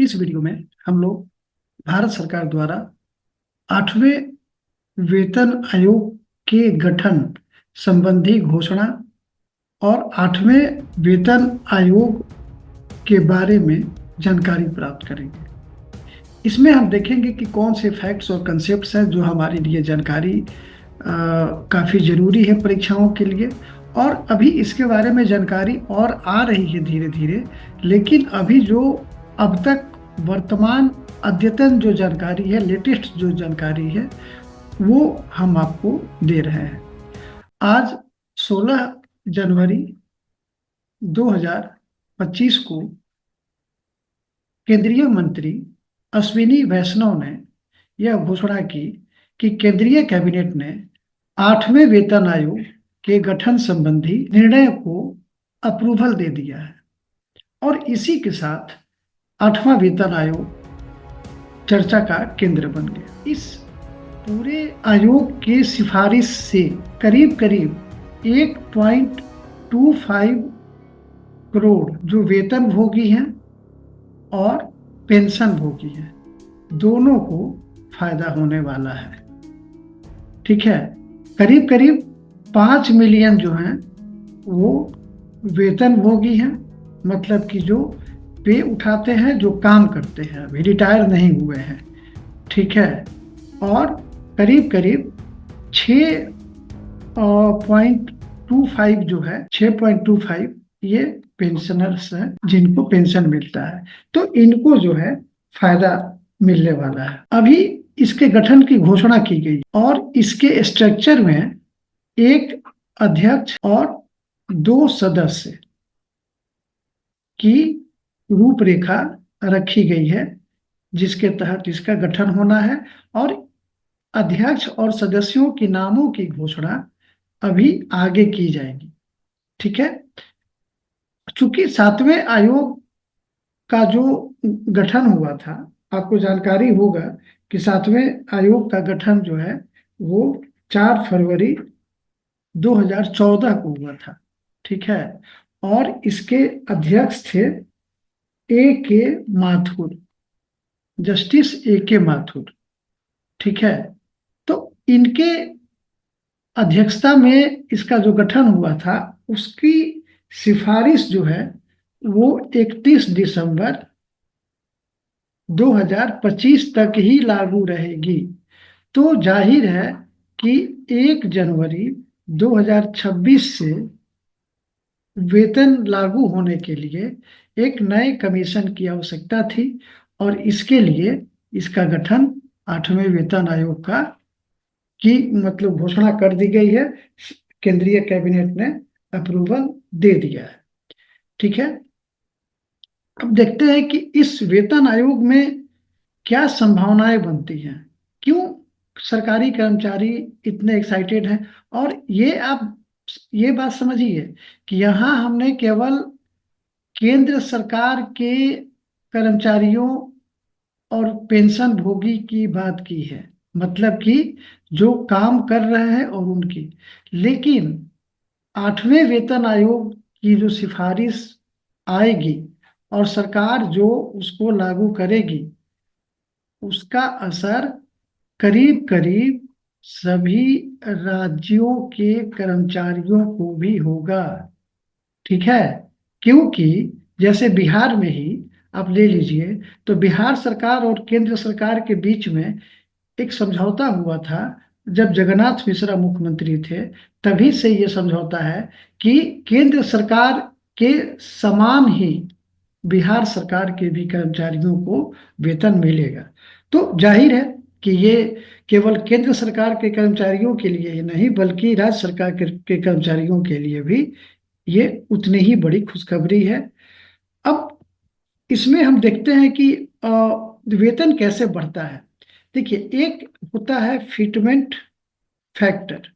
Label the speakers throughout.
Speaker 1: इस वीडियो में हम लोग भारत सरकार द्वारा 8वें वेतन आयोग के गठन संबंधी घोषणा और 8वें वेतन आयोग के बारे में जानकारी प्राप्त करेंगे। इसमें हम देखेंगे कि कौन से फैक्ट्स और कंसेप्ट्स हैं जो हमारे लिए जानकारी काफ़ी ज़रूरी है परीक्षाओं के लिए। और अभी इसके बारे में जानकारी और आ रही है धीरे धीरे, लेकिन अभी जो अब तक वर्तमान अद्यतन जो जानकारी है, लेटेस्ट जो जानकारी है, वो हम आपको दे रहे हैं। आज 16 जनवरी 2025 को केंद्रीय मंत्री अश्विनी वैष्णव ने यह घोषणा की कि केंद्रीय कैबिनेट ने 8वें वेतन आयोग के गठन संबंधी निर्णय को अप्रूवल दे दिया है और इसी के साथ 8वां वेतन आयोग चर्चा का केंद्र बन गया। इस पूरे आयोग के सिफारिश से करीब करीब 1.25 करोड़ जो वेतनभोगी हैं और पेंशनभोगी हैं, दोनों को फायदा होने वाला है। ठीक है, करीब करीब 5 मिलियन जो हैं वो वेतनभोगी हैं, मतलब कि जो पे उठाते हैं, जो काम करते हैं, अभी रिटायर नहीं हुए हैं। ठीक है, और करीब करीब 6.25 जो है, 6.25 ये पेंशनर्स हैं जिनको पेंशन मिलता है, तो इनको जो है फायदा मिलने वाला है। अभी इसके गठन की घोषणा की गई और इसके स्ट्रक्चर में एक अध्यक्ष और 2 सदस्य की रूपरेखा रखी गई है, जिसके तहत इसका गठन होना है। और अध्यक्ष और सदस्यों के नामों की घोषणा अभी आगे की जाएगी। ठीक है, चूंकि 7वें आयोग का जो गठन हुआ था, आपको जानकारी होगा कि 7वें आयोग का गठन जो है वो 4 फरवरी 2014 को हुआ था। ठीक है, और इसके अध्यक्ष थे ए के माथुर, जस्टिस ए के माथुर। ठीक है, तो इनके अध्यक्षता में इसका जो गठन हुआ था, उसकी सिफारिश जो है वो 31 दिसंबर 2025 तक ही लागू रहेगी। तो जाहिर है कि 1 जनवरी 2026 से वेतन लागू होने के लिए एक नए कमीशन की आवश्यकता थी और इसके लिए इसका गठन 8वें वेतन आयोग का की मतलब घोषणा कर दी गई है। केंद्रीय कैबिनेट ने अप्रूवल दे दिया है। ठीक है, अब देखते हैं कि इस वेतन आयोग में क्या संभावनाएं बनती हैं, क्यों सरकारी कर्मचारी इतने एक्साइटेड हैं। और ये आप ये बात समझिए कि यहाँ हमने केवल केंद्र सरकार के कर्मचारियों और पेंशन भोगी की बात की है, मतलब कि जो काम कर रहे हैं और उनकी। लेकिन 8वें वेतन आयोग की जो सिफारिश आएगी और सरकार जो उसको लागू करेगी, उसका असर करीब करीब सभी राज्यों के कर्मचारियों को भी होगा। ठीक है, क्योंकि जैसे बिहार में ही आप ले लीजिए, तो बिहार सरकार और केंद्र सरकार के बीच में एक समझौता हुआ था जब जगन्नाथ मिश्रा मुख्यमंत्री थे। तभी से ये समझौता है कि केंद्र सरकार के समान ही बिहार सरकार के भी कर्मचारियों को वेतन मिलेगा। तो जाहिर है कि ये केवल केंद्र सरकार के कर्मचारियों के लिए ही नहीं, बल्कि राज्य सरकार के कर्मचारियों के लिए भी ये उतनी ही बड़ी खुशखबरी है। अब इसमें हम देखते हैं कि वेतन कैसे बढ़ता है। देखिए, एक होता है फिटमेंट फैक्टर।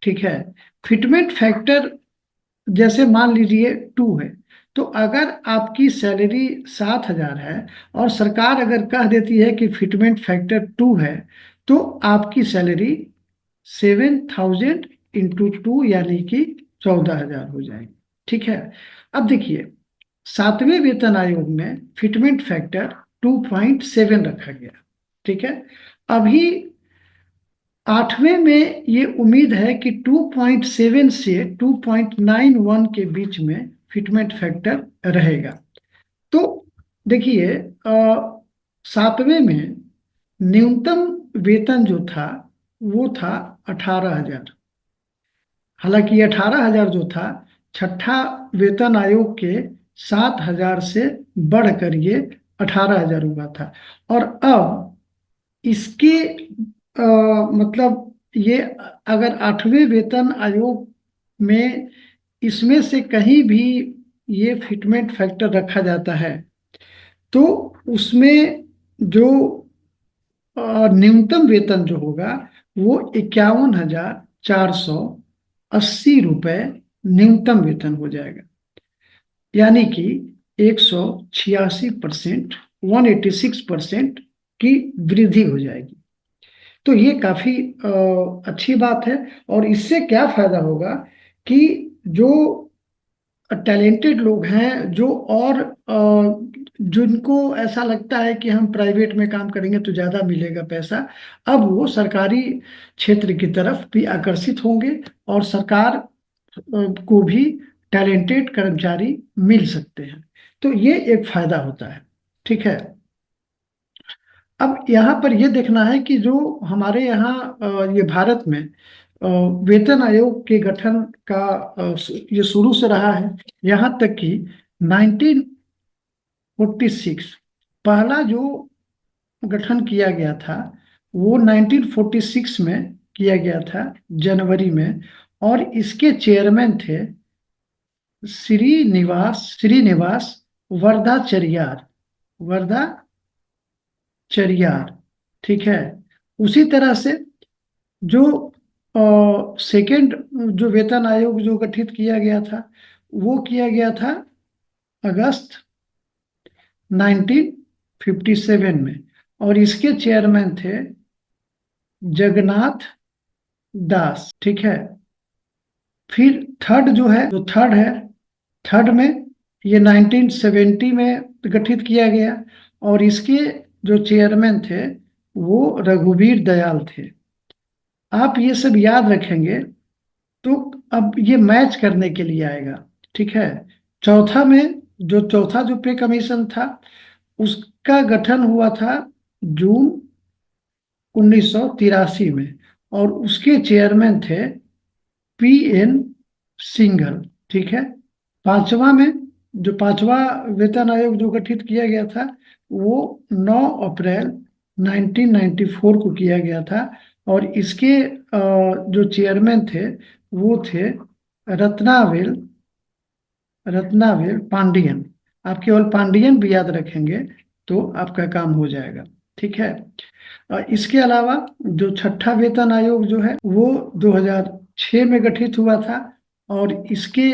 Speaker 1: ठीक है, फिटमेंट फैक्टर जैसे मान लीजिए 2 है, तो अगर आपकी सैलरी 7,000 है और सरकार अगर कह देती है कि फिटमेंट फैक्टर 2 है, तो आपकी सैलरी 7,000 इंटू 2 यानी कि 14,000 हो जाएगी। ठीक है, अब देखिए 7वें वेतन आयोग में फिटमेंट फैक्टर 2.7 रखा गया। ठीक है, अभी 8वें में ये उम्मीद है कि 2.7 से 2.91 के बीच में फिटमेंट फैक्टर रहेगा। तो देखिए 7वें में न्यूनतम वेतन जो था वो था 18,000। हालांकि 18,000 जो था छठा वेतन आयोग के 7,000 से बढ़कर ये 18,000 हुआ था। और अब इसके मतलब ये अगर 8वें वेतन आयोग में इसमें से कहीं भी ये फिटमेंट फैक्टर रखा जाता है तो उसमें जो न्यूनतम वेतन जो होगा वो 51,480 रुपये न्यूनतम वेतन हो जाएगा, यानी कि 186%, 186% की वृद्धि हो जाएगी। तो ये काफी अच्छी बात है। और इससे क्या फायदा होगा कि जो टैलेंटेड लोग हैं, जो और जिनको ऐसा लगता है कि हम प्राइवेट में काम करेंगे तो ज़्यादा मिलेगा पैसा, अब वो सरकारी क्षेत्र की तरफ भी आकर्षित होंगे और सरकार को भी टैलेंटेड कर्मचारी मिल सकते हैं। तो ये एक फायदा होता है। ठीक है, अब यहाँ पर यह देखना है कि जो हमारे यहाँ ये भारत में वेतन आयोग के गठन का ये शुरू से रहा है, यहाँ तक कि 1946 पहला जो गठन किया गया था वो 1946 में किया गया था जनवरी में। और इसके चेयरमैन थे श्रीनिवास वर्धाचरियार, वर्धाचरियार। ठीक है, उसी तरह से जो सेकेंड जो वेतन आयोग जो गठित किया गया था वो किया गया था अगस्त 1957 में, और इसके चेयरमैन थे जगन्नाथ दास। ठीक है, फिर थर्ड जो थर्ड है, थर्ड में ये 1970 में गठित किया गया और इसके जो चेयरमैन थे वो रघुवीर दयाल थे। आप ये सब याद रखेंगे तो अब ये मैच करने के लिए आएगा। ठीक है, चौथा जो पे कमीशन था उसका गठन हुआ था जून 1983 में और उसके चेयरमैन थे पी.एन. सिंघल। ठीक है, पांचवा वेतन आयोग जो गठित किया गया था वो 9 अप्रैल 1994 को किया गया था और इसके जो चेयरमैन थे वो थे रत्नावेल पांडियन। आप केवल पांडियन भी याद रखेंगे तो आपका काम हो जाएगा। ठीक है, इसके अलावा जो छठा वेतन आयोग जो है वो 2006 में गठित हुआ था और इसके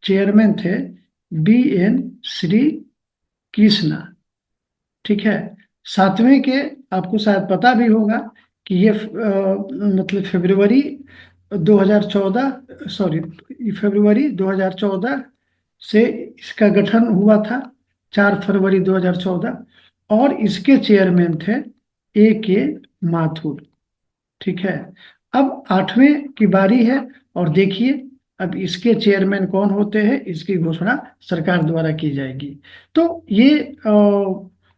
Speaker 1: चेयरमैन थे बी.एन. श्री कृष्णा। ठीक है, 7वें के आपको शायद पता भी होगा कि ये मतलब फरवरी 2014 से इसका गठन हुआ था, 4 फरवरी 2014, और इसके चेयरमैन थे A.K. माथुर। ठीक है, अब 8वें की बारी है और देखिए अब इसके चेयरमैन कौन होते हैं, इसकी घोषणा सरकार द्वारा की जाएगी। तो ये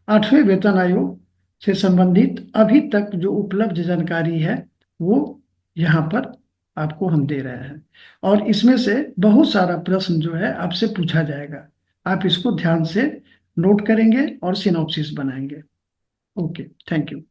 Speaker 1: 8वें वेतन आयोग से संबंधित अभी तक जो उपलब्ध जानकारी है वो यहाँ पर आपको हम दे रहे हैं और इसमें से बहुत सारा प्रश्न जो है आपसे पूछा जाएगा। आप इसको ध्यान से नोट करेंगे और सिनॉप्सिस बनाएंगे। Okay, thank you.